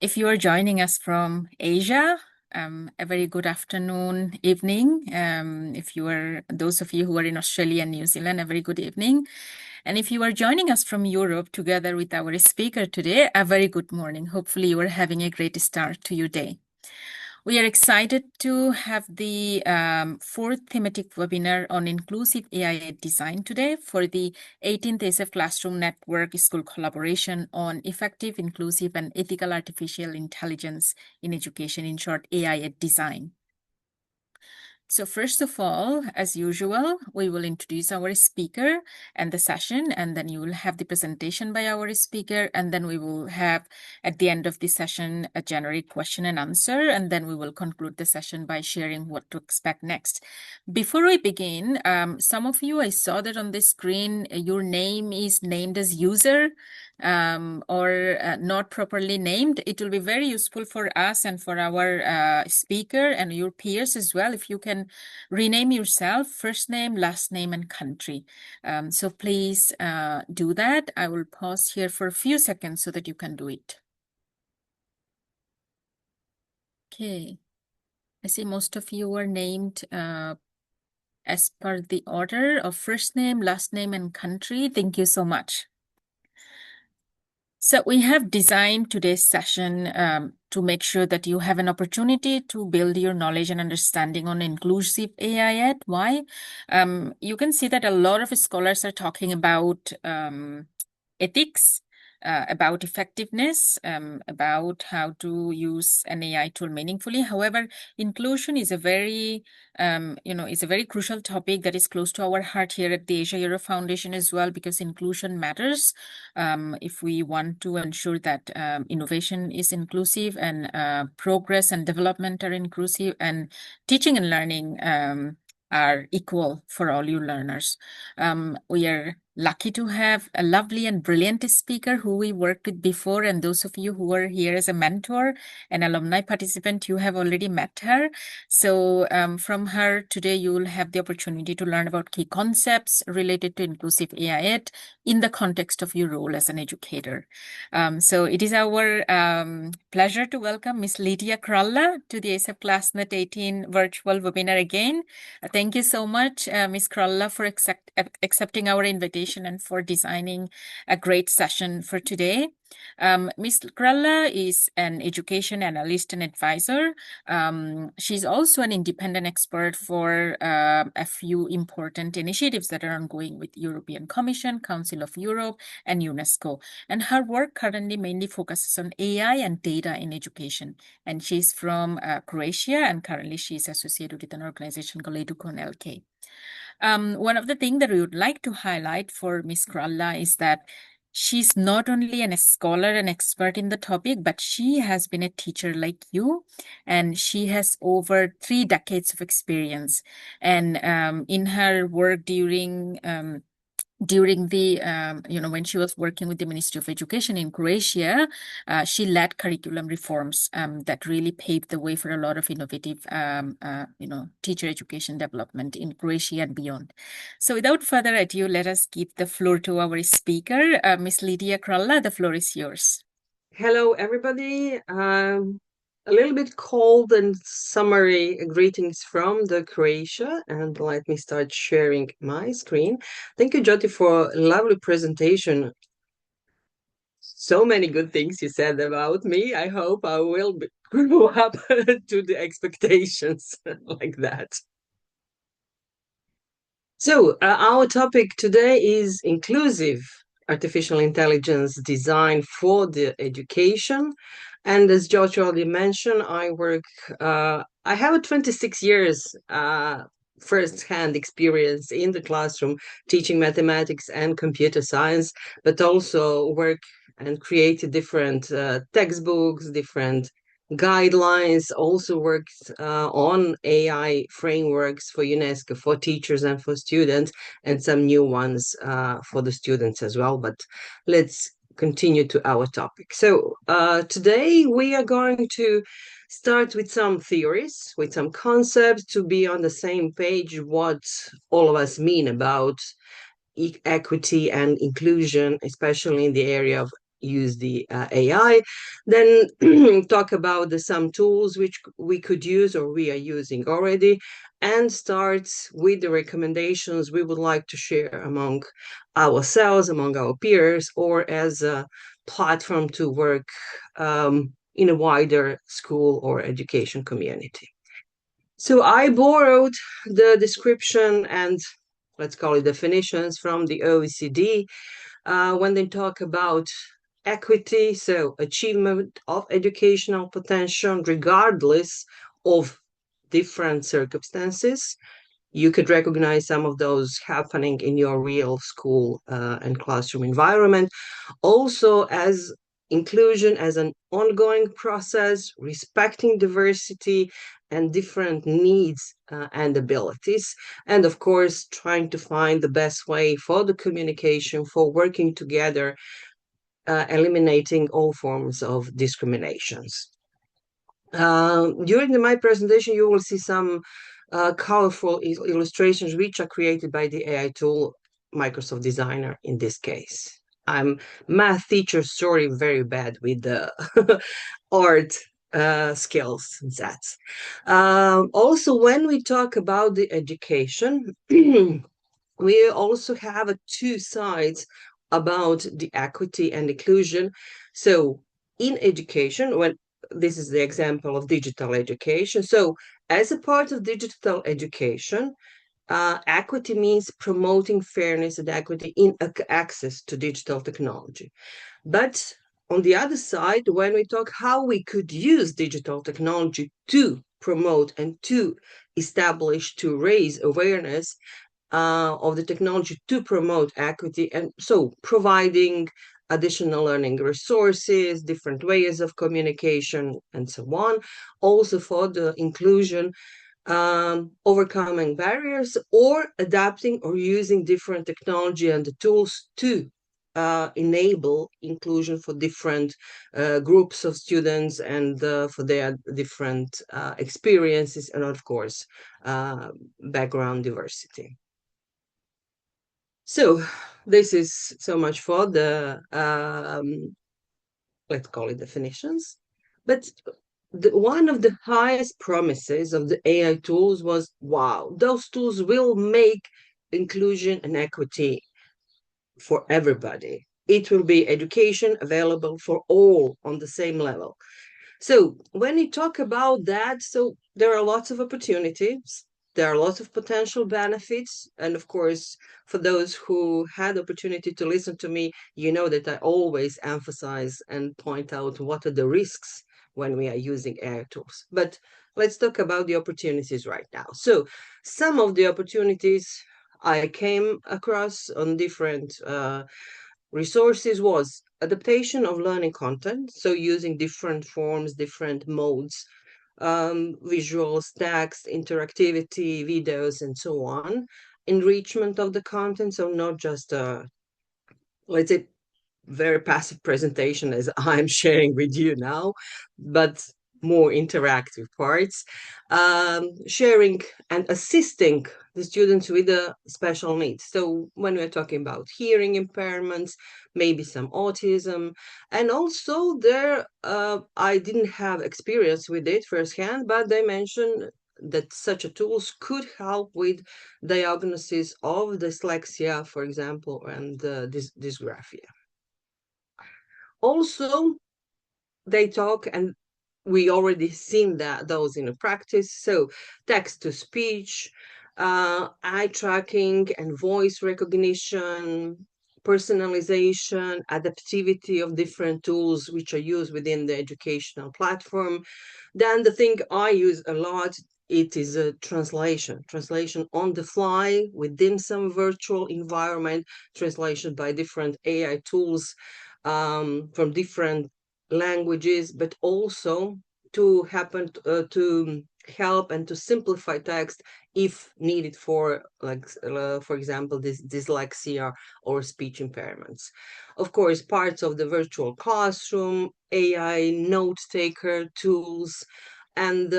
If you are joining us from Asia, a very good afternoon, evening. If you are those of you who are in Australia and New Zealand, a very good evening. And if you are joining us from Europe together with our speaker today, a very good morning. Hopefully you are having a great start to your day. We are excited to have the fourth thematic webinar on inclusive AI design today for the 18th ASEF Classroom Network School Collaboration on Effective, Inclusive, and Ethical Artificial Intelligence in Education, in short, AI design. So first of all, as usual, we will introduce our speaker and the session, and then you will have the presentation by our speaker, and then we will have, at the end of the session, a generic question and answer, and then we will conclude the session by sharing what to expect next. Before we begin, some of you, I saw that on the screen, your name is named as user, or not properly named. It will be very useful for us and for our speaker and your peers as well if you can rename yourself, first name, last name, and country. So please do that. I will pause here for a few seconds so that you can do it. Okay. I see most of you are named as per the order of first name, last name, and country. Thank you so much. So we have designed today's session to make sure that you have an opportunity to build your knowledge and understanding on inclusive AI. Why? You can see that a lot of scholars are talking about ethics, about effectiveness, about how to use an AI tool meaningfully. However, inclusion is a very is a very crucial topic that is close to our heart here at the Asia Euro Foundation as well, because inclusion matters if we want to ensure that innovation is inclusive and progress and development are inclusive and teaching and learning are equal for all you learners. We are lucky to have a lovely and brilliant speaker who we worked with before, and those of you who are here as a mentor and alumni participant, you have already met her. So from her today, you will have the opportunity to learn about key concepts related to inclusive AI in the context of your role as an educator. So it is our pleasure to welcome Ms. Lydia Kralla to the ASEFClassNet18 virtual webinar again. Thank you so much, Ms. Kralla, for accepting our invitation and for designing a great session for today. Ms. Kralla is an education analyst and advisor. She's also an independent expert for a few important initiatives that are ongoing with European Commission, Council of Europe, and UNESCO. And her work currently mainly focuses on AI and data in education. And she's from Croatia, and currently she's associated with an organization called EduCon-LK. One of the things that we would like to highlight for Ms. Kralla is that she's not only a scholar and expert in the topic, but she has been a teacher like you, and she has over 3 decades of experience. And in her work during the, when she was working with the Ministry of Education in Croatia, she led curriculum reforms that really paved the way for a lot of innovative, teacher education development in Croatia and beyond. So without further ado, let us give the floor to our speaker, Ms. Lydia Kralla. The floor is yours. Hello, everybody. A little bit cold and summery greetings from the Croatia, and let me start sharing my screen. Thank you, Jyoti, for a lovely presentation. So many good things you said about me. I hope I will grow up to the expectations like that. So, our topic today is inclusive artificial intelligence design for the education. And as George already mentioned, I have a 26 years first-hand experience in the classroom teaching mathematics and computer science, but also work and created different textbooks, different guidelines, also worked on AI frameworks for UNESCO for teachers and for students, and some new ones for the students as well. But let's continue to our topic. So today we are going to start with some theories, with some concepts to be on the same page what all of us mean about equity and inclusion, especially in the area of use the AI, then talk about some tools which we could use or we are using already, and start with the recommendations we would like to share among ourselves, among our peers, or as a platform to work in a wider school or education community. So I borrowed the description and let's call it definitions from the OECD when they talk about equity, so achievement of educational potential regardless of different circumstances. You could recognize some of those happening in your real school and classroom environment. Also, as inclusion as an ongoing process, respecting diversity and different needs and abilities. And of course, trying to find the best way for the communication, for working together, eliminating all forms of discriminations. During my presentation, you will see some colorful illustrations which are created by the AI tool Microsoft Designer in this case. I'm math teacher, sorry, very bad with the art skills and sets. Also, when we talk about the education, we also have two sides about the equity and inclusion. So in education, when this is the example of digital education. So as a part of digital education, equity means promoting fairness and equity in access to digital technology. But on the other side, when we talk how we could use digital technology to promote and to establish, to raise awareness of the technology to promote equity, and so providing additional learning resources, different ways of communication, and so on. Also for the inclusion, overcoming barriers or adapting or using different technology and the tools to enable inclusion for different groups of students and for their different experiences and of course background diversity. So this is so much for the let's call it definitions. But one of the highest promises of the AI tools was, wow, those tools will make inclusion and equity for everybody. It will be education available for all on the same level. So when you talk about that, so there are lots of opportunities, there are lots of potential benefits, and of course, for those who had the opportunity to listen to me, you know that I always emphasize and point out what are the risks when we are using AI tools. But let's talk about the opportunities right now. So some of the opportunities I came across on different resources was adaptation of learning content, so using different forms, different modes, visuals, text, interactivity, videos, and so on. Enrichment of the content, so not just let's say very passive presentation as I'm sharing with you now, but more interactive parts, sharing and assisting the students with the special needs. So when we're talking about hearing impairments, maybe some autism, and also there, I didn't have experience with it firsthand, but they mentioned that such a tools could help with diagnosis of dyslexia, for example, and dysgraphia. Also, they talk, and we already seen that those in a practice. So text to speech, eye tracking and voice recognition, personalization, adaptivity of different tools which are used within the educational platform. Then the thing I use a lot, it is a translation on the fly within some virtual environment, translation by different AI tools from different languages, but also to happen to help and to simplify text if needed for, like, for example, this dyslexia or speech impairments. Of course, parts of the virtual classroom, AI note taker tools, and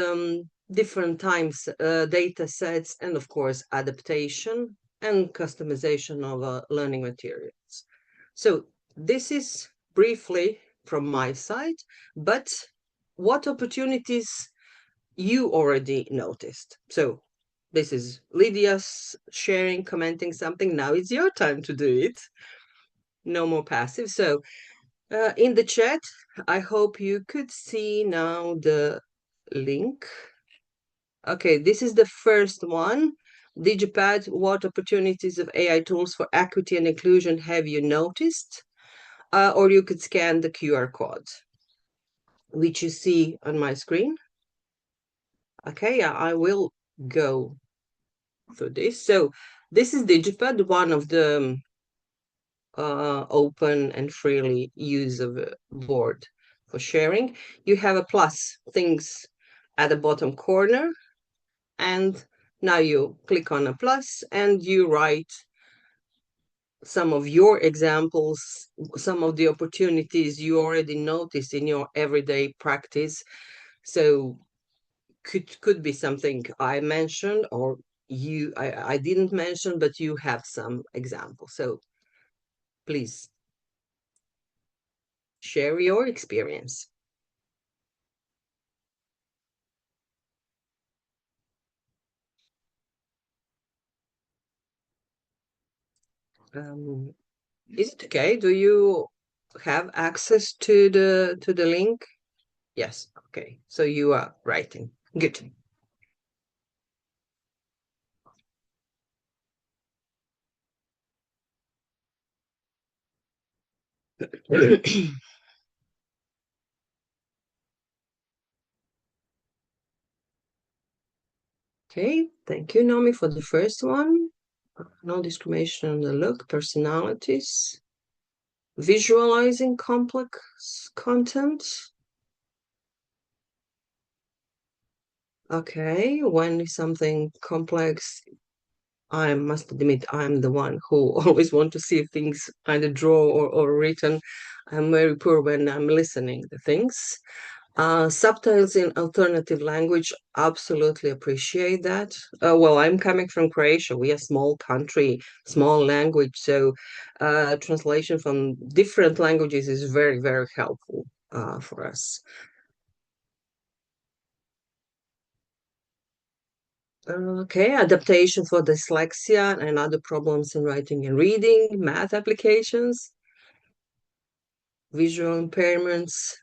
different times data sets, and of course, adaptation and customization of learning materials. So this is briefly from my side, but what opportunities you already noticed. So this is Lydia's sharing, commenting something. Now it's your time to do it. No more passive. So in the chat, I hope you could see now the link. Okay, this is the first one. Digipad, what opportunities of AI tools for equity and inclusion have you noticed? Or you could scan the QR code, which you see on my screen. Okay, yeah, I will go through this. So this is Digipad, one of the open and freely usable board for sharing. You have a plus things at the bottom corner, and now you click on a plus and you write some of your examples, some of the opportunities you already noticed in your everyday practice. So could be something I mentioned or I didn't mention, but you have some examples. So please share your experience. Is it okay? Do you have access to the link? Yes. Okay. So you are writing. Good. Okay. Thank you, Naomi, for the first one. No discrimination on the look, personalities, visualizing complex content. Okay, when something complex, I must admit I'm the one who always want to see things either draw or written. I'm very poor when I'm listening to things. Subtitles in alternative language, absolutely appreciate that. Well, I'm coming from Croatia. We are a small country, small language, so translation from different languages is very, very helpful for us. Okay, adaptation for dyslexia and other problems in writing and reading, math applications, visual impairments,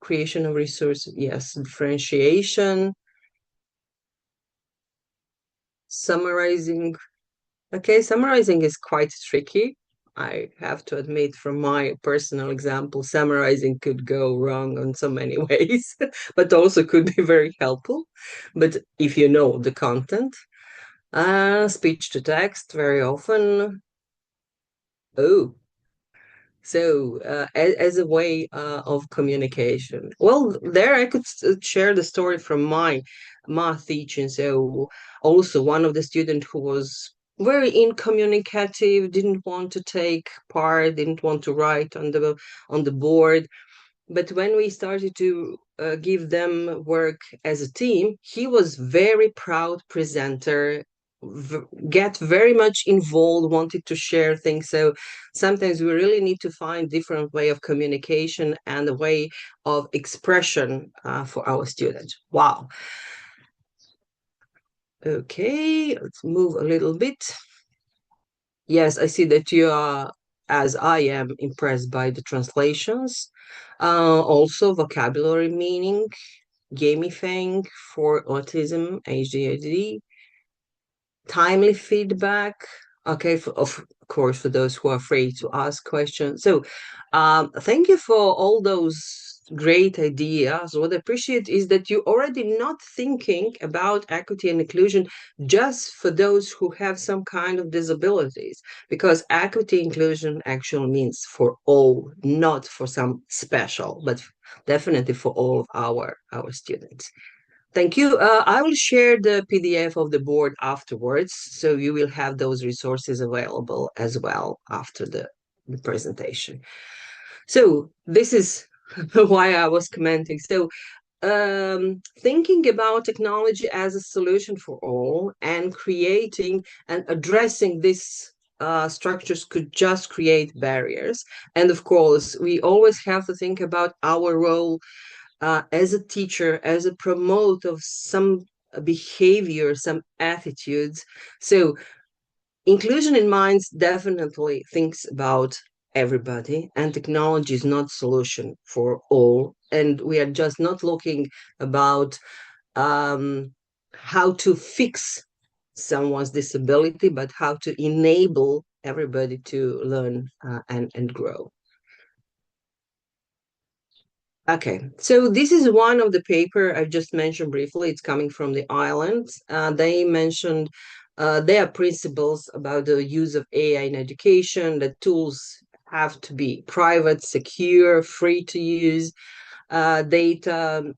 creation of resources, yes, differentiation, summarizing. Okay, summarizing is quite tricky. I have to admit, from my personal example, summarizing could go wrong on so many ways, but also could be very helpful. But if you know the content, speech to text very often. Oh, so as a way of communication. Well, there I could share the story from my math teaching. So also one of the students who was very incommunicative, didn't want to take part, didn't want to write on the board. But when we started to give them work as a team, he was very proud presenter, get very much involved, wanted to share things. So sometimes we really need to find different way of communication and a way of expression for our students. Wow. Okay, let's move a little bit. Yes, I see that you are, as I am, impressed by the translations. Also, vocabulary meaning, gamifying for autism, ADHD, timely feedback. Okay, of course, for those who are afraid to ask questions. So, thank you for all those great ideas. What I appreciate is that you're already not thinking about equity and inclusion just for those who have some kind of disabilities, because equity inclusion actually means for all, not for some special, but definitely for all of our students. Thank you. I will share the PDF of the board afterwards, so you will have those resources available as well after the presentation. So this is why I was commenting. So thinking about technology as a solution for all and creating and addressing this structures could just create barriers. And of course, we always have to think about our role as a teacher, as a promoter of some behavior, some attitudes. So inclusion in minds definitely thinks about everybody, and technology is not solution for all. And we are just not looking about um, how to fix someone's disability, but how to enable everybody to learn and grow. Okay, so this is one of the paper I've just mentioned briefly. It's coming from the islands. They mentioned their principles about the use of AI in education, that tools have to be private, secure, free to use. Data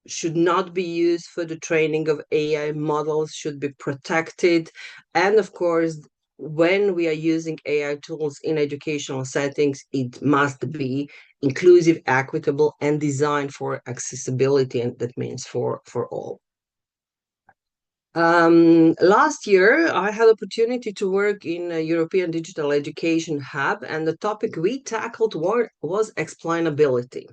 should not be used for the training of AI models, should be protected. And of course, when we are using AI tools in educational settings, it must be inclusive, equitable, and designed for accessibility, and that means for all. Last year, I had opportunity to work in a European Digital Education Hub, and the topic we tackled was explainability.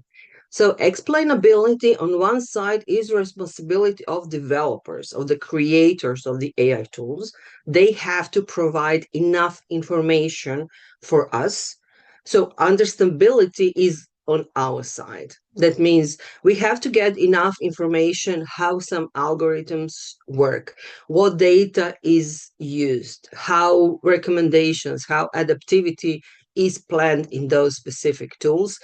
So explainability on one side is responsibility of developers, of the creators of the AI tools. They have to provide enough information for us. So understandability is on our side. That means we have to get enough information how some algorithms work, what data is used, how recommendations, how adaptivity is planned in those specific tools.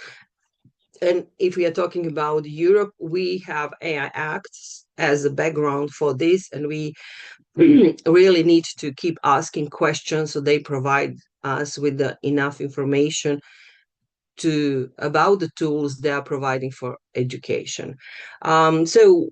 And if we are talking about Europe, we have AI Acts as a background for this, and we really need to keep asking questions so they provide us with enough information about the tools they are providing for education. So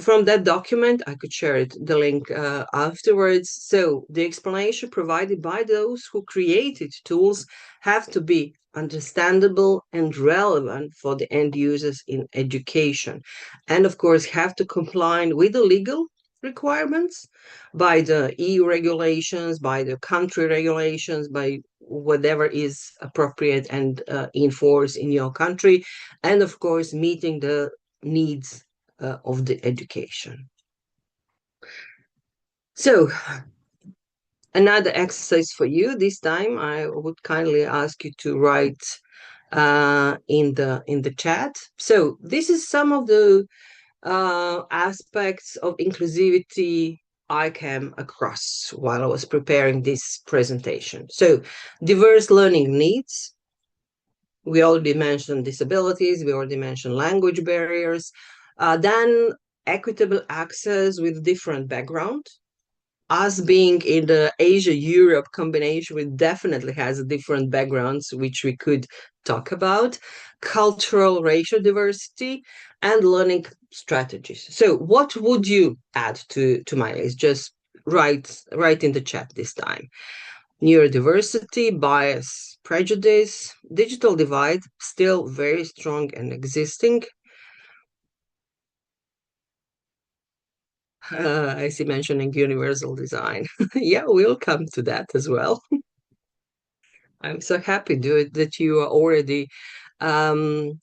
from that document, I could share the link afterwards. So the explanation provided by those who created tools have to be understandable and relevant for the end users in education. And of course, have to comply with the legal requirements by the EU regulations, by the country regulations, by whatever is appropriate and enforced in your country. And of course, meeting the needs of the education. So another exercise for you this time, I would kindly ask you to write in the chat. So this is some of the aspects of inclusivity I came across while I was preparing this presentation. So diverse learning needs. We already mentioned disabilities. We already mentioned language barriers. Then equitable access with different background. Us being in the Asia-Europe combination, we definitely has different backgrounds, which we could talk about. Cultural, racial diversity, and learning strategies. So what would you add to my list? Just write in the chat this time. Neurodiversity, bias, prejudice, digital divide, still very strong and existing. I see mentioning universal design. Yeah, we'll come to that as well. I'm so happy that you are already um,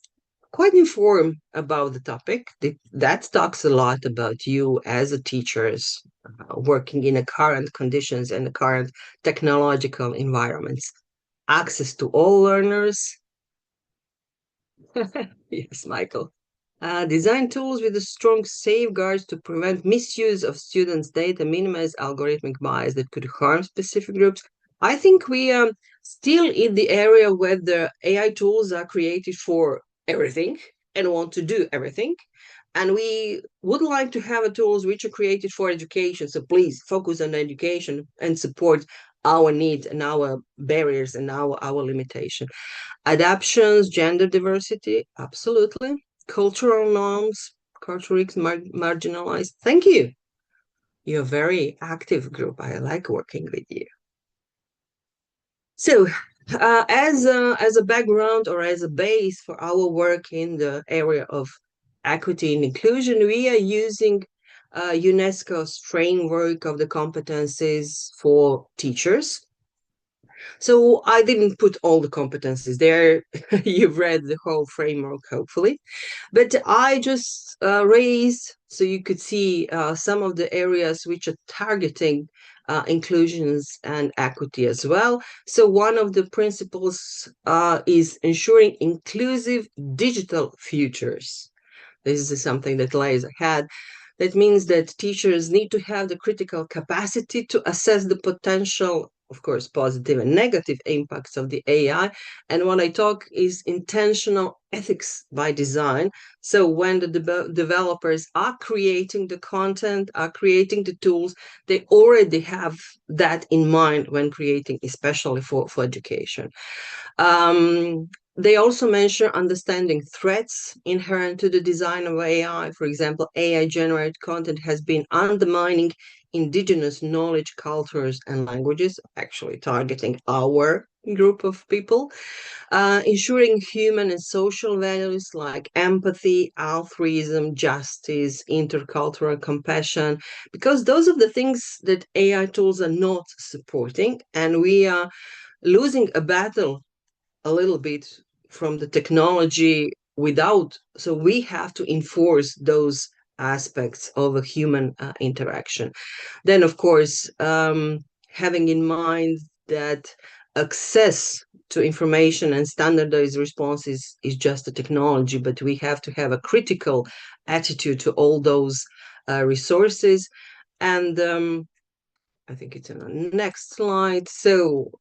quite informed about the topic. That talks a lot about you as a teachers working in the current conditions and the current technological environments. Access to all learners. Yes, Michael. Design tools with strong safeguards to prevent misuse of students' data, minimize algorithmic bias that could harm specific groups. I think we are still in the area where the AI tools are created for everything and want to do everything. And we would like to have tools which are created for education. So please focus on education and support our needs and our barriers and our limitation. Adaptions, gender diversity, absolutely. Cultural norms, culturally marginalized. Thank you. You're a very active group. I like working with you. So, as a background or as a base for our work in the area of equity and inclusion, we are using UNESCO's framework of the competencies for teachers. So I didn't put all the competencies there. You've read the whole framework, hopefully. But I just raised so you could see some of the areas which are targeting inclusions and equity as well. So one of the principles is ensuring inclusive digital futures. This is something that lies ahead. That means that teachers need to have the critical capacity to assess the potential, of course, positive and negative impacts of the AI. And what I talk is intentional ethics by design. So when the developers are creating the content, are creating the tools, they already have that in mind when creating, especially for education. Um, they also mention understanding threats inherent to the design of AI. For example, AI-generated content has been undermining indigenous knowledge, cultures, and languages, actually targeting our group of people, ensuring human and social values like empathy, altruism, justice, intercultural compassion, because those are the things that AI tools are not supporting, and we are losing a battle a little bit from the technology without, so we have to enforce those aspects of a human interaction. Then of course, having in mind that access to information and standardized responses is just a technology, but we have to have a critical attitude to all those resources. And I think it's on the next slide. So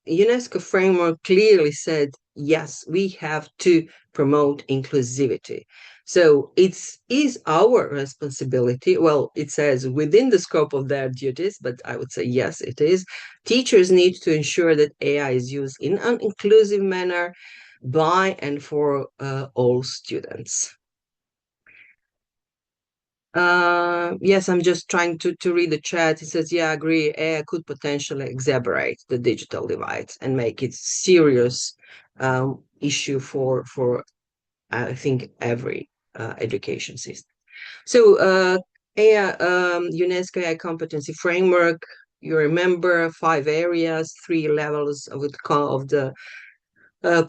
UNESCO framework clearly said, yes, we have to promote inclusivity. So it is our responsibility. Well, it says within the scope of their duties, but I would say, yes, it is. Teachers need to ensure that AI is used in an inclusive manner by and for all students. Yes, I'm just trying to read the chat. He says, yeah, I agree. AI could potentially exacerbate the digital divide and make it serious issue for I think every education system. So AI, UNESCO AI competency framework, you remember 5 areas, 3 levels of the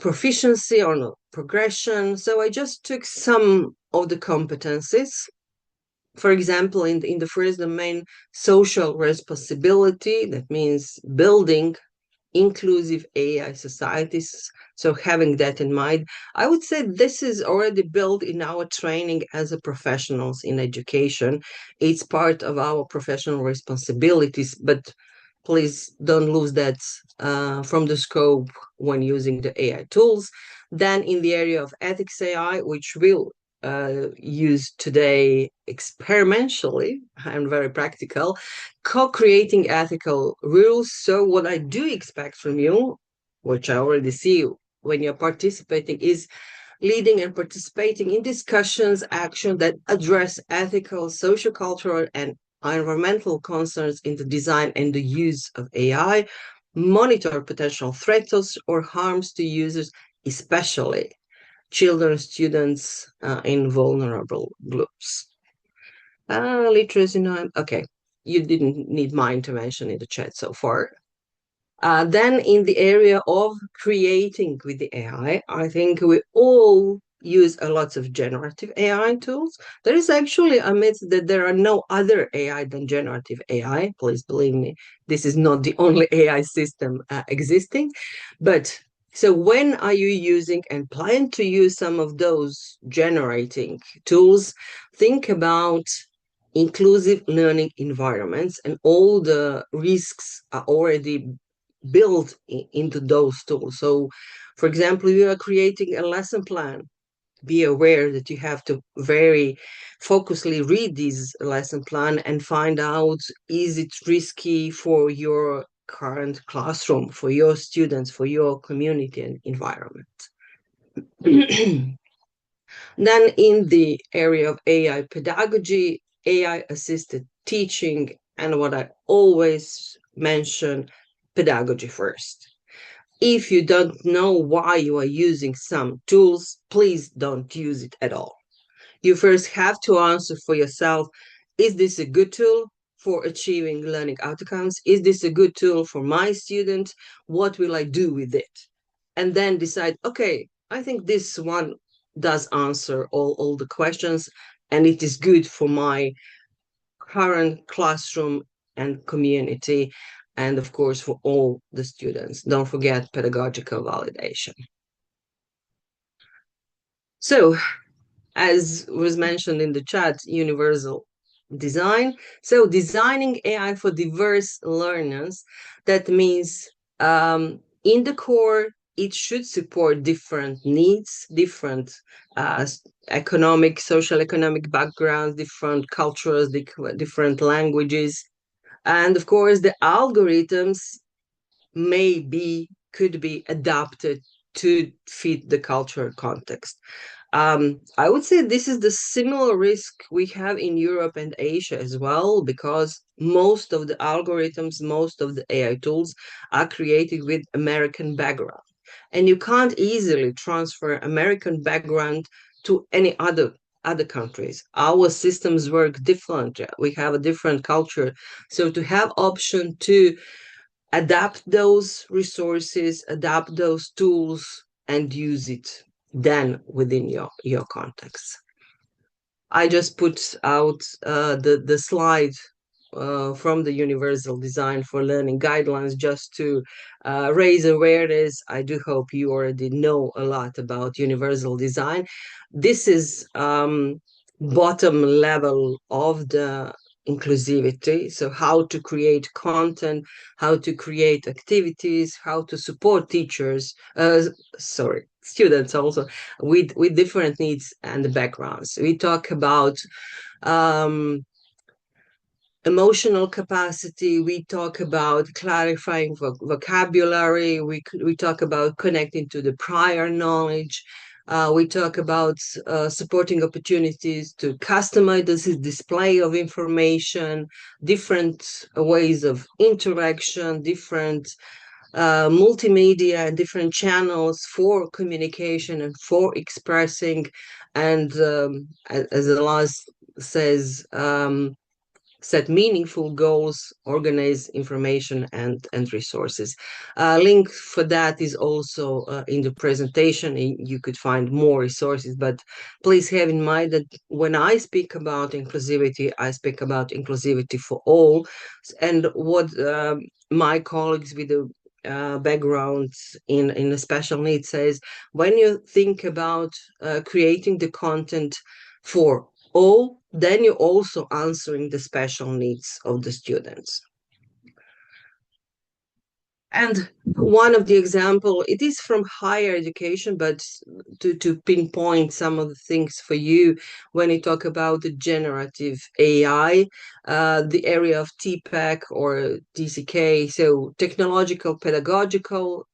proficiency or no, progression. So I just took some of the competencies. For example, in the first domain, social responsibility, that means building inclusive AI societies. So having that in mind, I would say this is already built in our training as a professionals in education. It's part of our professional responsibilities, but please don't lose that from the scope when using the AI tools. Then in the area of ethics AI, which we'll use today experimentally and very practical, co-creating ethical rules. So what I do expect from you, which I already see when you're participating, is leading and participating in discussions, action that address ethical, social-cultural, and environmental concerns in the design and the use of AI, monitor potential threats or harms to users, especially children, students in vulnerable groups. Literacy, no, okay. You didn't need my intervention in the chat so far. Then in the area of creating with the AI, I think we all use a lot of generative AI tools. There is actually a myth that there are no other AI than generative AI. Please believe me, this is not the only AI system existing. But so when are you using and plan to use some of those generating tools? Think about inclusive learning environments, and all the risks are already built into those tools. So, for example, you are creating a lesson plan. Be aware that you have to very focusly read this lesson plan and find out, is it risky for your current classroom, for your students, for your community and environment. Then in the area of AI pedagogy, AI assisted teaching, and what I always mention, pedagogy first. If you don't know why you are using some tools, please don't use it at all. You first have to answer for yourself, is this a good tool? for achieving learning outcomes? Is this a good tool for my student? What will I do with it? And then decide, okay, I think this one does answer all the questions, and it is good for my current classroom and community, and of course for all the students. Don't forget pedagogical validation. So, as was mentioned in the chat, universal design. So designing AI for diverse learners, that means in the core, it should support different needs, different economic, social economic backgrounds, different cultures, different languages. And of course, the algorithms could be adapted to fit the cultural context. I would say this is the similar risk we have in Europe and Asia as well, because most of the algorithms, most of the AI tools are created with American background. And you can't easily transfer American background to any other countries. Our systems work different. We have a different culture. So to have option to adapt those resources, adapt those tools, and use it then within your context. I just put out the slide from the Universal Design for Learning Guidelines just to raise awareness. I do hope you already know a lot about universal design. This is bottom level of the inclusivity. So how to create content, how to create activities, how to support teachers, students also with different needs and backgrounds. We talk about um, emotional capacity, we talk about clarifying vocabulary, we talk about connecting to the prior knowledge, we talk about supporting opportunities to customize this display of information, different ways of interaction, different multimedia and different channels for communication and for expressing, and as the last says, set meaningful goals, organize information and resources. Link for that is also in the presentation. You could find more resources, but please have in mind that when I speak about inclusivity, I speak about inclusivity for all. And what my colleagues with the backgrounds in a special needs says, when you think about creating the content for all, then you're also answering the special needs of the students. And one of the example, it is from higher education, but to pinpoint some of the things for you, when you talk about the generative AI, the area of TPEC or TCK, so technological, pedagogical,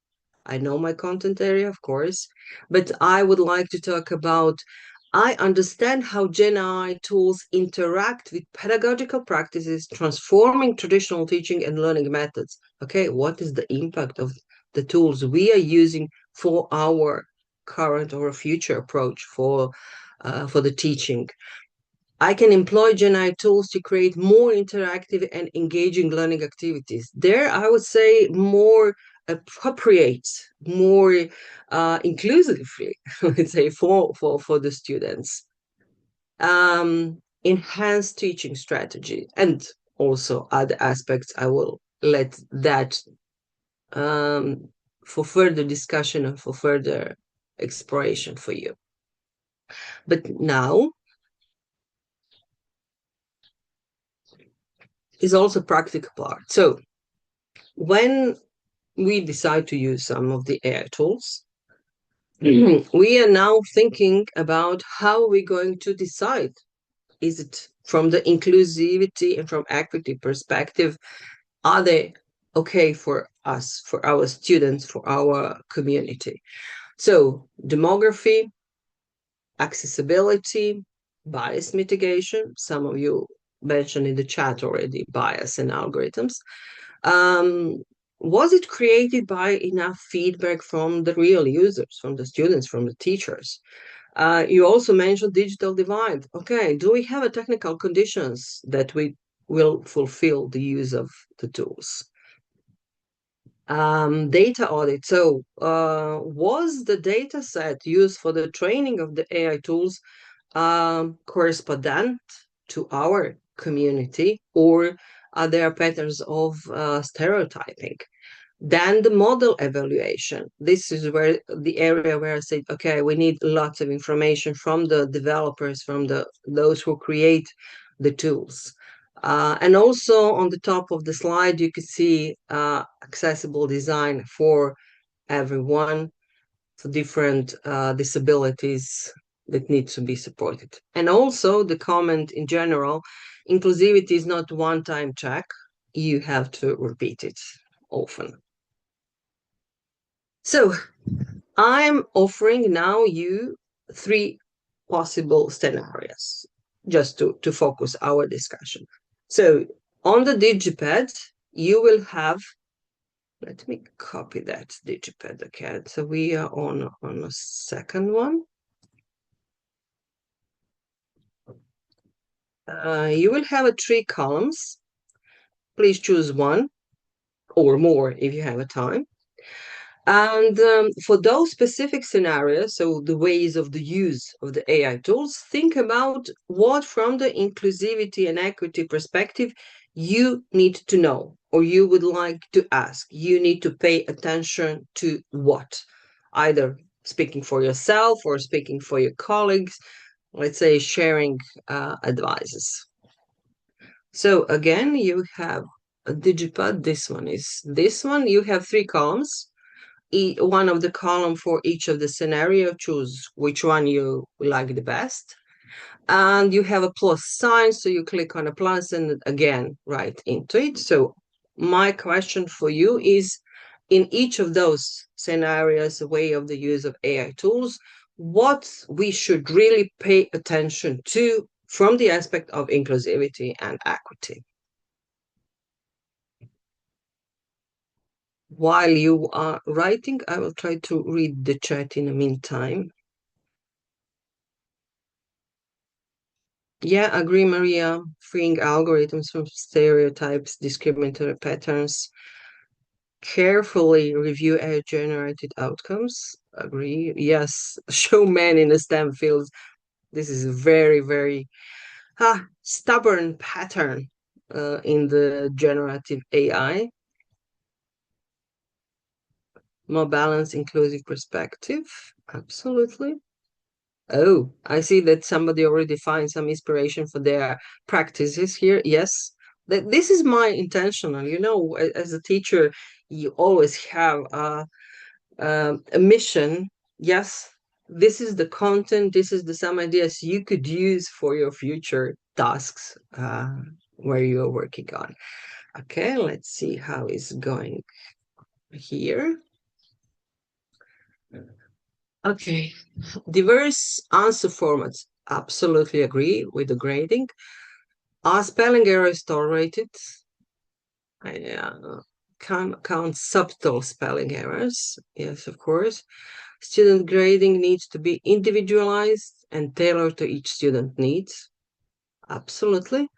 I know my content area, of course, but I would like to talk about, I understand how Gen AI tools interact with pedagogical practices, transforming traditional teaching and learning methods. Okay, what is the impact of the tools we are using for our current or future approach for the teaching? I can employ Gen AI tools to create more interactive and engaging learning activities. There, I would say more appropriate, more inclusively, let's say, for the students. Enhanced teaching strategy and also other aspects. I will let that for further discussion and for further exploration for you. But now is also practical part. So when we decide to use some of the AI tools, we are now thinking about how we're going to decide. Is it from the inclusivity and from equity perspective? Are they okay for us, for our students, for our community? So demography, accessibility, bias mitigation. Some of you mentioned in the chat already bias and algorithms. Was it created by enough feedback from the real users, from the students, from the teachers? You also mentioned digital divide. Okay, do we have a technical conditions that we will fulfill the use of the tools. Data audit. So, was the data set used for the training of the AI tools correspondent to our community, or are there patterns of stereotyping? Then the model evaluation. This is where the area where I said, okay, we need lots of information from the developers, from those who create the tools. And also on the top of the slide, you can see accessible design for everyone, for different disabilities that need to be supported. And also the comment in general, inclusivity is not one-time check. You have to repeat it often. So I'm offering now you 3 possible scenarios just to focus our discussion. So on the digipad, you will have, let me copy that digipad again. So we are on a second one. You will have 3 columns. Please choose one or more if you have a time. And for those specific scenarios, so the ways of the use of the AI tools, think about what from the inclusivity and equity perspective you need to know or you would like to ask. You need to pay attention to what? Either speaking for yourself or speaking for your colleagues, let's say sharing advices. So again, you have a digipad. This one. You have 3 columns. One of the column for each of the scenario, choose which one you like the best. And you have a plus sign, so you click on a plus and again, write into it. So my question for you is, in each of those scenarios, the way of the use of AI tools, what we should really pay attention to from the aspect of inclusivity and equity. While you are writing, I will try to read the chat in the meantime. Yeah, agree, Maria. Freeing algorithms from stereotypes, discriminatory patterns. Carefully review AI-generated outcomes. Agree. Yes, show men in the STEM fields. This is a very, very stubborn pattern in the generative AI. More balanced, inclusive perspective. Absolutely. Oh, I see that somebody already finds some inspiration for their practices here. Yes, this is my intentional. You know, as a teacher, you always have a mission. Yes, this is the content. This is some ideas you could use for your future tasks where you are working on. Okay, let's see how it's going here. Okay, diverse answer formats. Absolutely agree with the grading. Are spelling errors tolerated? I can count subtle spelling errors. Yes, of course. Student grading needs to be individualized and tailored to each student needs. Absolutely.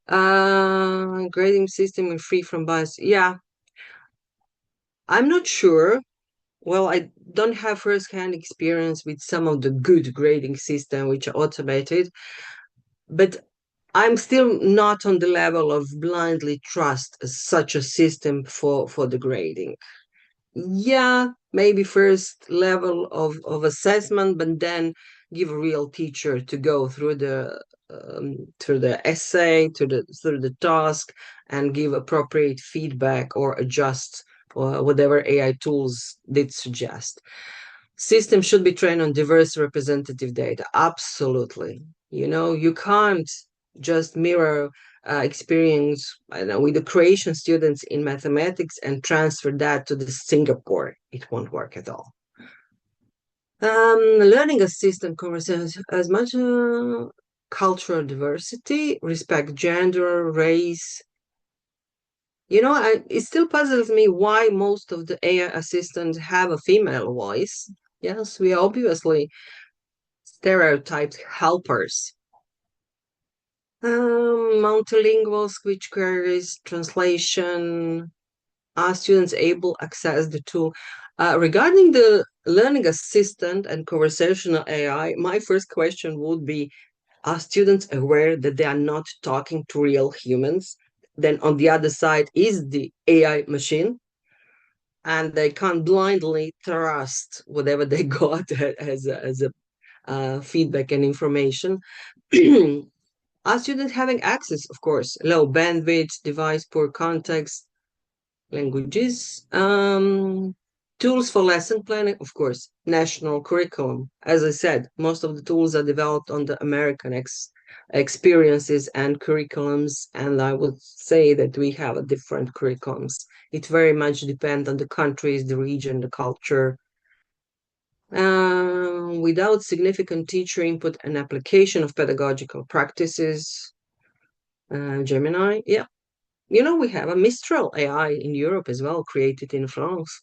Grading system and free from bias. Yeah, I'm not sure. Well, I don't have first-hand experience with some of the good grading system which are automated, but I'm still not on the level of blindly trust such a system for the grading. Yeah, maybe first level of assessment, but then give a real teacher to go through the essay, through the task, and give appropriate feedback or adjust whatever AI tools did suggest. System should be trained on diverse representative data. Absolutely. You know, you can't just mirror experience, I know, with the Croatian students in mathematics and transfer that to the Singapore. It won't work at all. Learning assistant covers as much cultural diversity, respect gender, race. You know, it still puzzles me why most of the AI assistants have a female voice. Yes, we obviously stereotyped helpers. Multilingual speech queries, translation. Are students able to access the tool? Regarding the learning assistant and conversational AI, my first question would be, are students aware that they are not talking to real humans? Then on the other side is the AI machine, and they can't blindly trust whatever they got as a feedback and information. Are students having access? Of course, low bandwidth, device, poor context, languages, tools for lesson planning, of course, national curriculum. As I said, most of the tools are developed on the American experiences and curriculums, and I would say that we have a different curriculums. It very much depends on the countries, the region, the culture. Without significant teacher input and application of pedagogical practices, Gemini, yeah. We have a Mistral AI in Europe as well, created in France.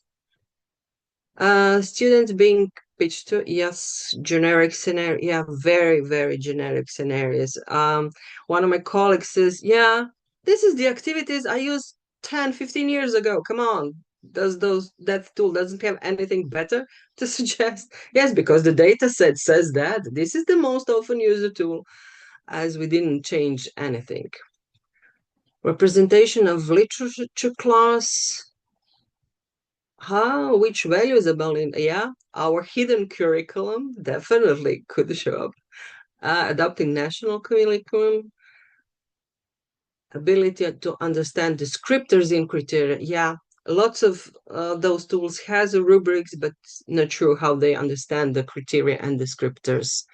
Students being pitched to, yes, generic scenario, yeah, very, very generic scenarios. One of my colleagues says, yeah, this is the activities I used 10, 15 years ago. Come on. That tool doesn't have anything better to suggest? Yes, because the data set says that this is the most often used tool, as we didn't change anything. Representation of literature class. Which values about it? Yeah, our hidden curriculum definitely could show up. Adopting national curriculum, ability to understand descriptors in criteria. Yeah, lots of those tools has rubrics, but not sure how they understand the criteria and descriptors.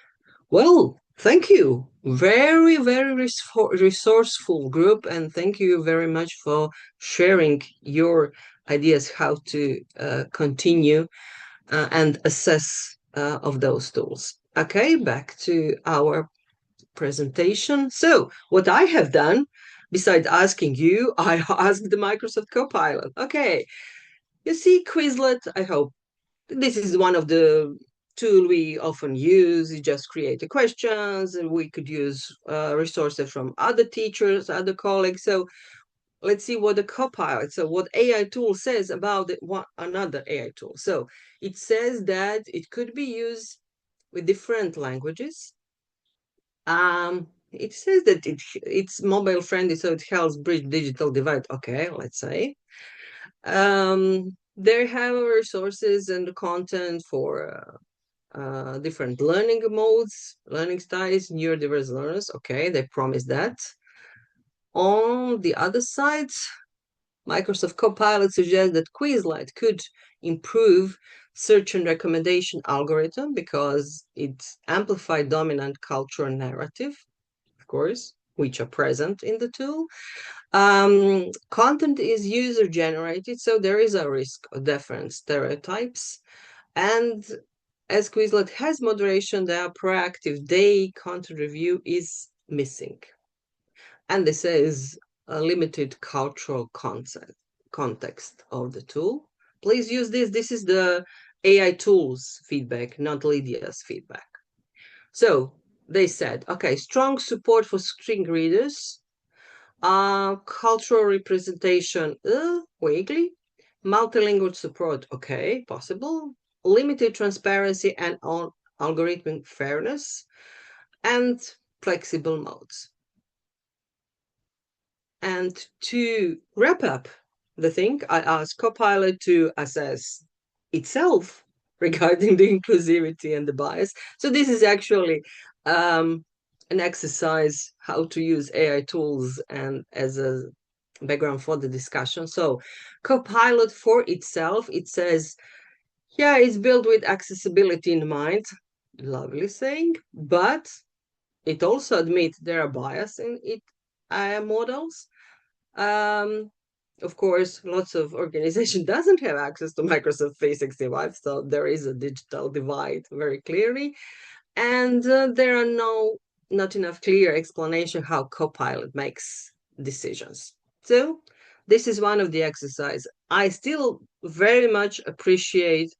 Well, thank you. Very, very resourceful group, and thank you very much for sharing your ideas how to continue and assess of those tools. Okay, back to our presentation. So, what I have done, besides asking you, I asked the Microsoft Copilot. Okay, you see Quizlet, I hope this is one of the tool we often use. You just create the questions, and we could use resources from other teachers, other colleagues. So let's see what the Copilot, so what AI tool says about another AI tool. So it says that it could be used with different languages. It says that it's mobile friendly, so it helps bridge digital divide. Okay, let's say. They have resources and content for different learning modes, learning styles, neurodiverse learners. Okay, they promise that. On the other side, Microsoft Copilot suggests that Quizlet could improve search and recommendation algorithm because it amplifies dominant cultural narrative, of course, which are present in the tool. Content is user generated, so there is a risk of different stereotypes. And as Quizlet has moderation, their proactive day content review is missing. And this is a limited cultural context of the tool. Please use this. This is the AI tools feedback, not Lydia's feedback. So they said, okay, strong support for screen readers, cultural representation, vaguely, multilingual support, okay, possible, limited transparency and on algorithmic fairness, and flexible modes. And to wrap up the thing, I asked Copilot to assess itself regarding the inclusivity and the bias. So this is actually an exercise how to use AI tools and as a background for the discussion. So Copilot for itself, it says, yeah, it's built with accessibility in mind. Lovely saying, but it also admits there are bias in it models. Um, of course, lots of organization doesn't have access to Microsoft 365, so there is a digital divide very clearly, and there are not enough clear explanation how Copilot makes decisions. So this is one of the exercise. I still very much appreciate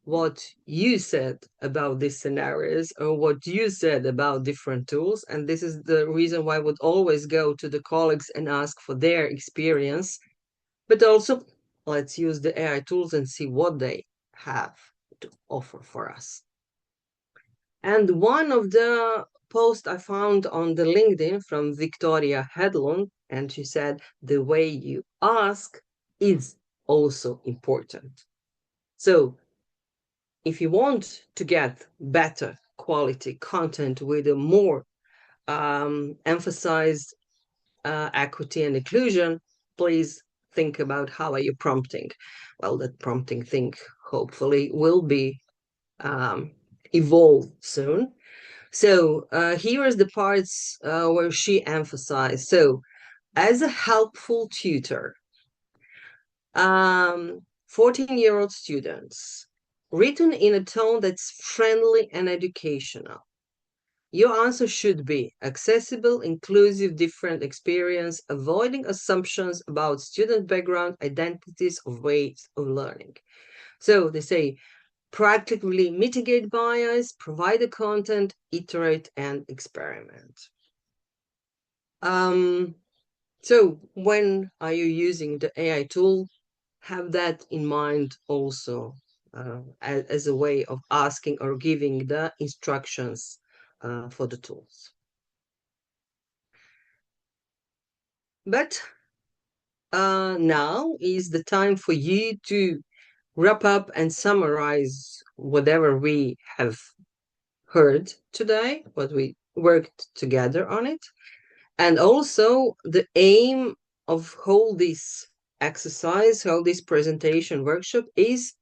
what you said about these scenarios or what you said about different tools. And this is the reason why I would always go to the colleagues and ask for their experience. But also, let's use the AI tools and see what they have to offer for us. And one of the posts I found on the LinkedIn from Victoria Hedlund, and she said, the way you ask is also important. So if you want to get better quality content with a more emphasized equity and inclusion, please think about how are you prompting. Well, that prompting thing hopefully will be evolved soon. So here is the parts where she emphasized. So as a helpful tutor, 14-year-old students, written in a tone that's friendly and educational. Your answer should be accessible, inclusive, different experience, avoiding assumptions about student background, identities, or ways of learning. So they say, practically mitigate bias, provide the content, iterate, and experiment. So when are you using the AI tool? Have that in mind also as a way of asking or giving the instructions for the tools. But now is the time for you to wrap up and summarize whatever we have heard today, what we worked together on it. And also the aim of whole this exercise, whole this presentation workshop is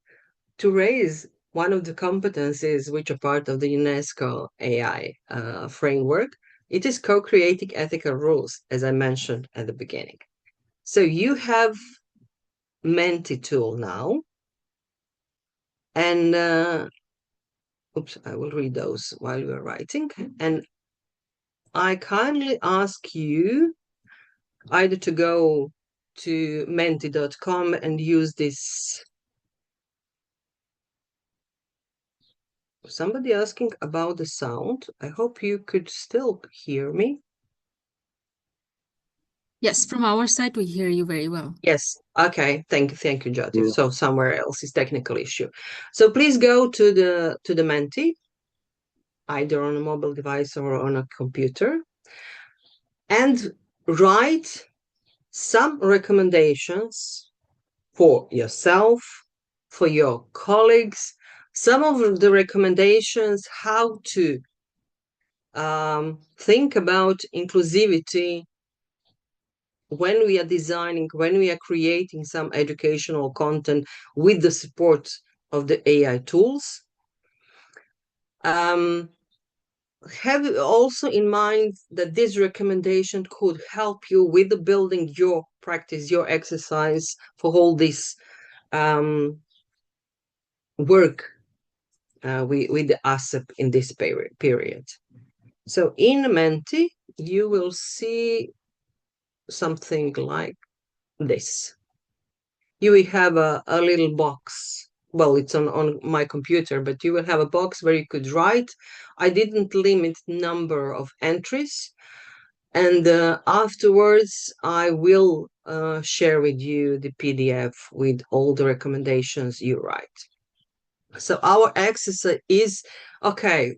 to raise one of the competencies which are part of the UNESCO AI framework. It is co-creating ethical rules, as I mentioned at the beginning. So you have Menti tool now, and oops, I will read those while you're writing. And I kindly ask you either to go to menti.com and use this. Somebody asking about the sound. I hope you could still hear me. Yes, from our side, we hear you very well. Yes. Okay. Thank you, Jyoti. Yeah. So somewhere else is technical issue. So please go to the Menti, either on a mobile device or on a computer, and write some recommendations for yourself, for your colleagues, some of the recommendations how to think about inclusivity when we are designing, when we are creating some educational content with the support of the AI tools. Have also in mind that this recommendation could help you with the building your practice, your exercise for all this work with the ASEP in this period. So in Menti, you will see something like this. You will have a little box. Well, it's on my computer, but you will have a box where you could write. I didn't limit number of entries. And afterwards, I will share with you the PDF with all the recommendations you write. So our exercise is, okay,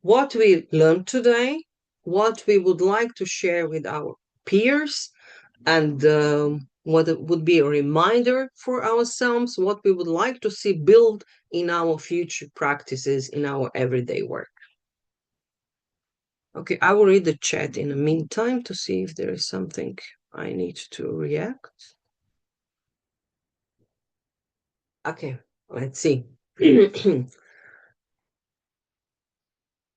what we learned today, what we would like to share with our peers, and what would be a reminder for ourselves, what we would like to see built in our future practices, in our everyday work. Okay, I will read the chat in the meantime to see if there is something I need to react. Okay, let's see.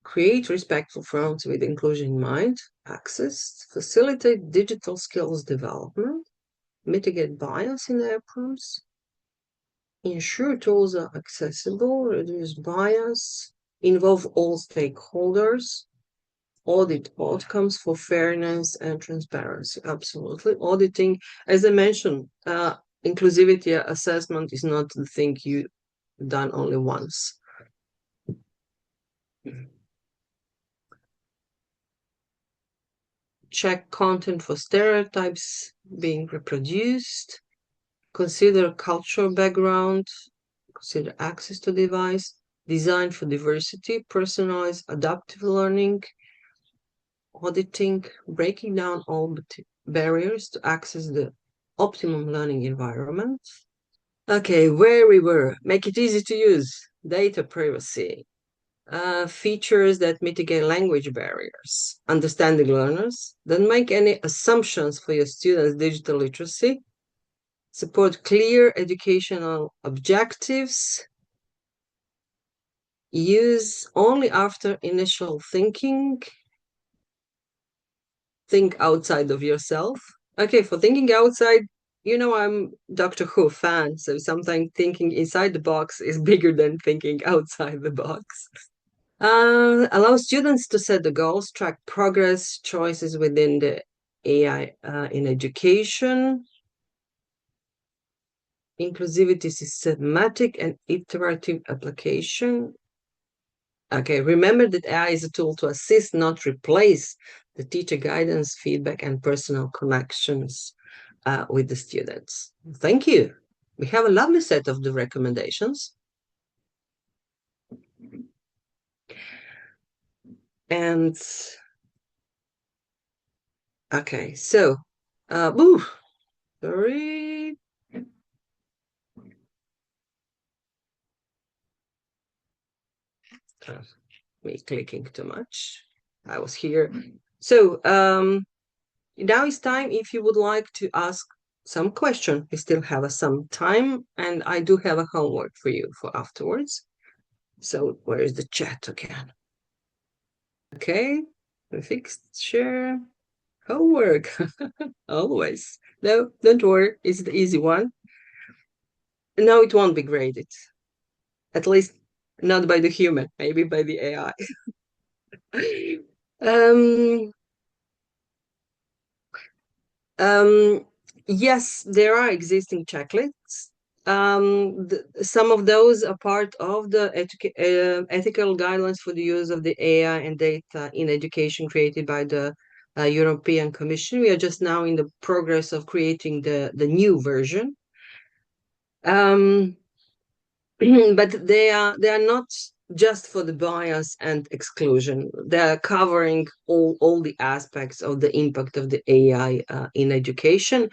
Create respectful forums with inclusion in mind, access, facilitate digital skills development, mitigate bias in their prompts, ensure tools are accessible, reduce bias, involve all stakeholders, audit outcomes for fairness and transparency. Absolutely. Auditing, as I mentioned, inclusivity assessment is not the thing you done only once. Check content for stereotypes being reproduced. Consider cultural background. Consider access to device. Design for diversity. Personalized adaptive learning. Auditing. Breaking down all barriers to access the optimum learning environment. Okay, where we were. Make it easy to use. Data privacy. Features that mitigate language barriers, understanding learners, don't make any assumptions for your students' digital literacy, support clear educational objectives, use only after initial thinking, think outside of yourself. Okay, for thinking outside, I'm Doctor Who fan, so sometimes thinking inside the box is bigger than thinking outside the box. Allow students to set the goals, track progress, choices within the AI in education. Inclusivity, systematic and iterative application. Okay, remember that AI is a tool to assist, not replace the teacher guidance, feedback, and personal connections with the students. Thank you. We have a lovely set of the recommendations. And okay, so, sorry. Me clicking too much. I was here. So now it's time if you would like to ask some question. We still have some time, and I do have a homework for you for afterwards. So where is the chat again? Okay, fixed share homework. Always. No, don't worry. It's the easy one. No, it won't be graded. At least not by the human, maybe by the AI. um, yes, there are existing checklists. Some of those are part of the ethical guidelines for the use of the AI and data in education created by the European Commission. We are just now in the progress of creating the new version. But they are not just for the bias and exclusion. They are covering all the aspects of the impact of the AI in education.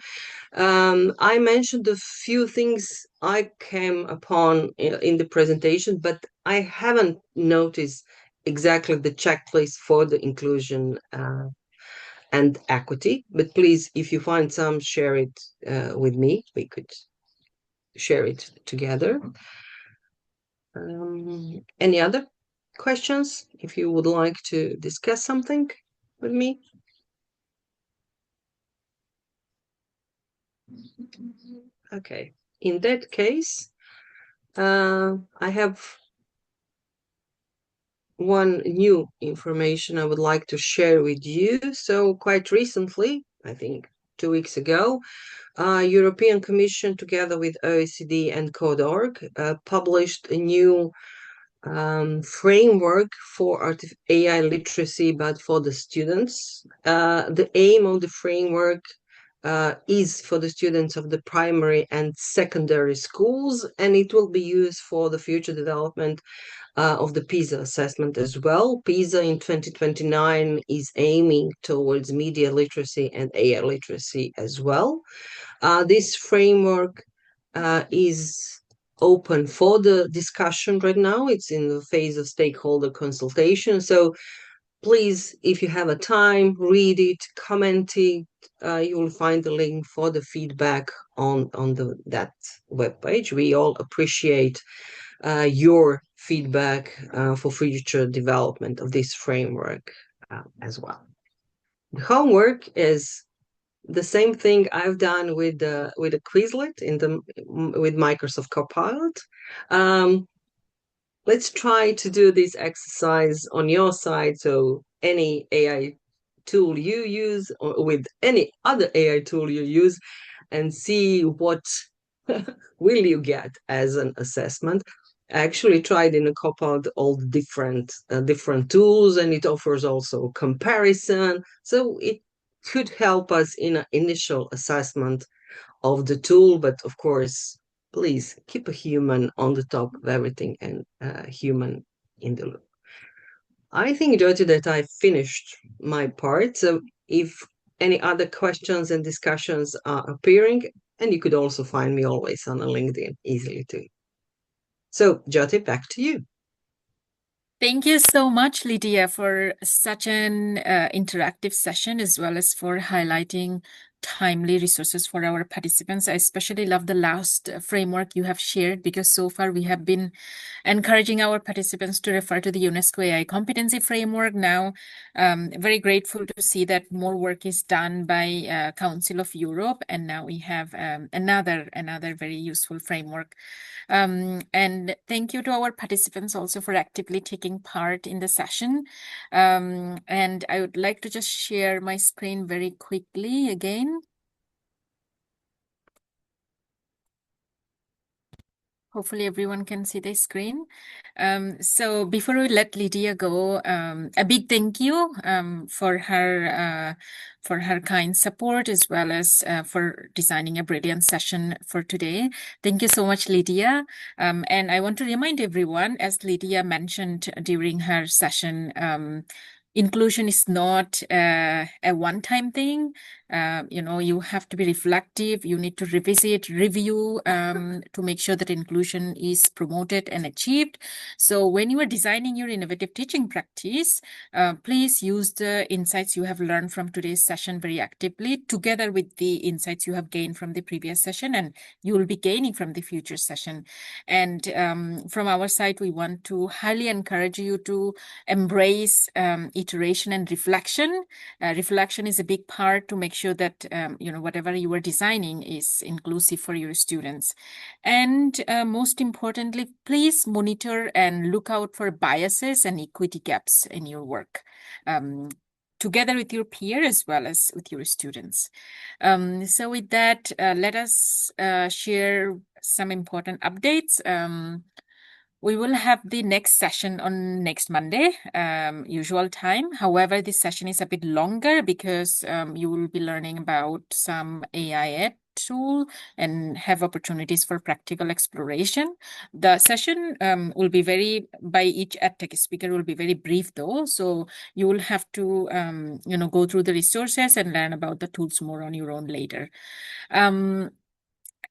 I mentioned a few things I came upon in the presentation, but I haven't noticed exactly the checklist for the inclusion and equity. But please, if you find some, share it with me. We could share it together. Any other questions? If you would like to discuss something with me? Okay. In that case, I have one new information I would like to share with you. So quite recently, I think 2 weeks ago, European Commission together with OECD and Code.org published a new framework for AI literacy, but for the students. The aim of the framework is for the students of the primary and secondary schools, and it will be used for the future development of the PISA assessment as well. PISA in 2029 is aiming towards media literacy and AI literacy as well. This framework is open for the discussion right now. It's in the phase of stakeholder consultation. So please, if you have a time, read it, comment it. You will find the link for the feedback on that webpage. We all appreciate your feedback for future development of this framework as well. The homework is the same thing I've done with the Quizlet with Microsoft Copilot. Let's try to do this exercise on your side. So any AI tool you use, or with any other AI tool you use, and see what will you get as an assessment. I actually tried in a couple of all the different tools, and it offers also comparison. So it could help us in an initial assessment of the tool, but of course, please keep a human on the top of everything and a human in the loop. I think, Jyoti, that I finished my part. So if any other questions and discussions are appearing, and you could also find me always on a LinkedIn easily too. So, Jyoti, back to you. Thank you so much, Lydia, for such an interactive session, as well as for highlighting timely resources for our participants. I especially love the last framework you have shared, because so far we have been encouraging our participants to refer to the UNESCO AI competency framework. Now, very grateful to see that more work is done by Council of Europe, and now we have another very useful framework. And thank you to our participants also for actively taking part in the session. And I would like to just share my screen very quickly again. Hopefully everyone can see the screen. So before we let Lydia go, a big thank you for her kind support, as well as for designing a brilliant session for today. Thank you so much, Lydia. And I want to remind everyone, as Lydia mentioned during her session, inclusion is not a one-time thing. You have to be reflective. You need to revisit, review to make sure that inclusion is promoted and achieved. So when you are designing your innovative teaching practice, please use the insights you have learned from today's session very actively, together with the insights you have gained from the previous session, and you will be gaining from the future session. And from our side, we want to highly encourage you to embrace iteration and reflection. Reflection is a big part to make sure that whatever you are designing is inclusive for your students. And most importantly, please monitor and look out for biases and equity gaps in your work, together with your peer as well as with your students. So with that, let us share some important updates. We will have the next session on next Monday, usual time. However, this session is a bit longer because you will be learning about some AIED tool and have opportunities for practical exploration. The session will be by each EdTech speaker will be very brief though. So you will have to, go through the resources and learn about the tools more on your own later.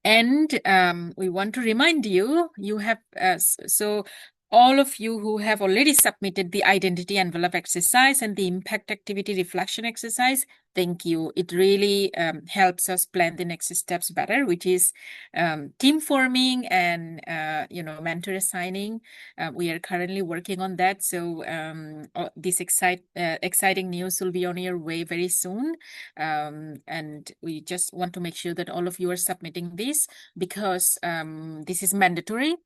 And we want to remind you, so all of you who have already submitted the identity envelope exercise and the impact activity reflection exercise, thank you. It really helps us plan the next steps better, which is team forming and mentor assigning. We are currently working on that. So this exciting news will be on your way very soon. And we just want to make sure that all of you are submitting this, because this is mandatory.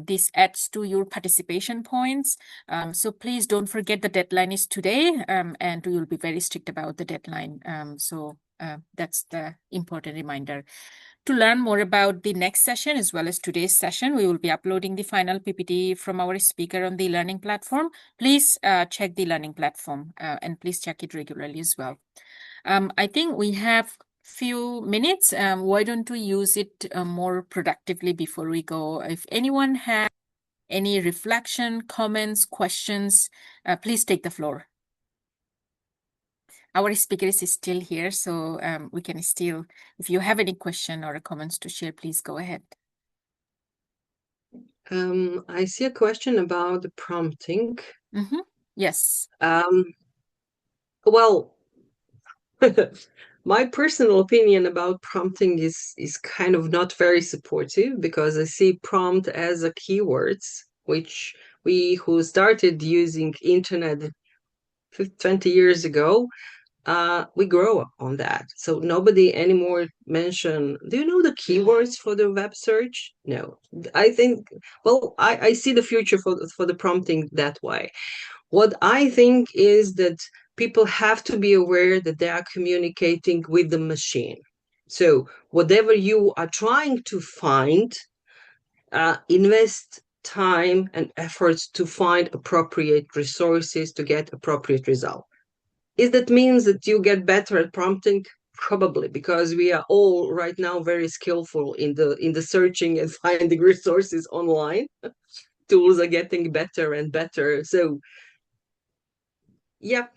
This adds to your participation points. So please don't forget the deadline is today, and we will be very strict about the deadline. So that's the important reminder. To learn more about the next session as well as today's session, we will be uploading the final PPT from our speaker on the learning platform. Please check the learning platform and please check it regularly as well. I think we have few minutes. Why don't we use it more productively before we go? If anyone has any reflection, comments, questions, please take the floor. Our speaker is still here, so we can still, if you have any question or comments to share, please go ahead. I see a question about the prompting. Yes. Well, my personal opinion about prompting is kind of not very supportive, because I see prompt as a keywords, which we who started using internet 20 years ago, we grow up on that. So nobody anymore mention, do you know the keywords for the web search? No. I think, well, I see the future for the prompting that way. What I think is that people have to be aware that they are communicating with the machine. So whatever you are trying to find, invest time and efforts to find appropriate resources to get appropriate result. Is that means that you get better at prompting? Probably, because we are all right now very skillful in the searching and finding resources online. Tools are getting better and better. So yeah,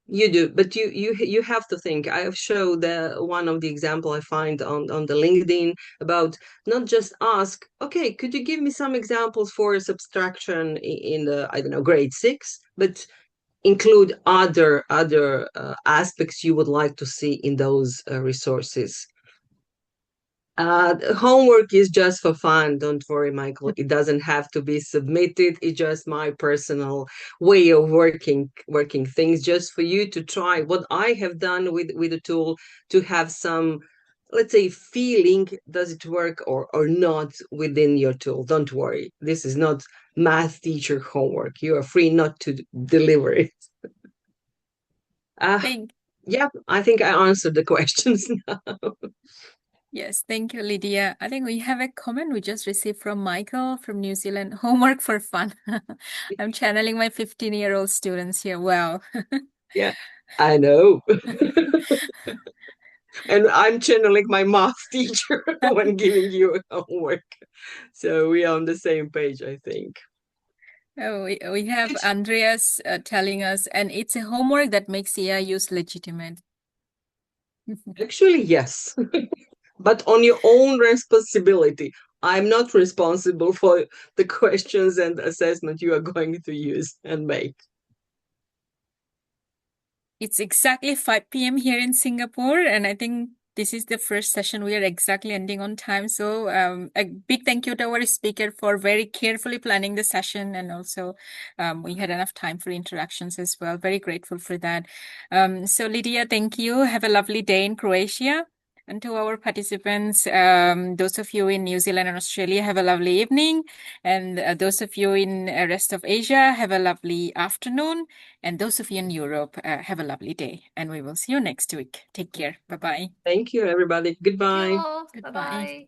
you do, but you have to think. I showed one of the example I find on the LinkedIn about not just ask, okay, could you give me some examples for subtraction in the, I don't know, grade 6, but include other aspects you would like to see in those resources. Homework is just for fun. Don't worry, Michael. It doesn't have to be submitted. It's just my personal way of working things, just for you to try what I have done with the tool, to have some, let's say, feeling, does it work or not within your tool. Don't worry. This is not math teacher homework. You are free not to deliver it. Thank Yeah, I think I answered the questions now. Yes, thank you, Lydia. I think we have a comment we just received from Michael from New Zealand. Homework for fun. I'm channeling my 15-year-old students here. Wow. Yeah, I know. And I'm channeling my math teacher when giving you homework. So we are on the same page, I think. Oh, we have Andreas telling us, and it's a homework that makes AI use legitimate. Actually, yes. But on your own responsibility. I'm not responsible for the questions and assessment you are going to use and make. It's exactly 5 p.m. here in Singapore, and I think this is the first session. We are exactly ending on time. So a big thank you to our speaker for very carefully planning the session, and also we had enough time for interactions as well. Very grateful for that. So Lydia, thank you. Have a lovely day in Croatia. And to our participants, those of you in New Zealand and Australia, have a lovely evening. And those of you in the rest of Asia, have a lovely afternoon. And those of you in Europe, have a lovely day. And we will see you next week. Take care. Bye-bye. Thank you, everybody. Thank you Goodbye. all. Goodbye. Bye bye.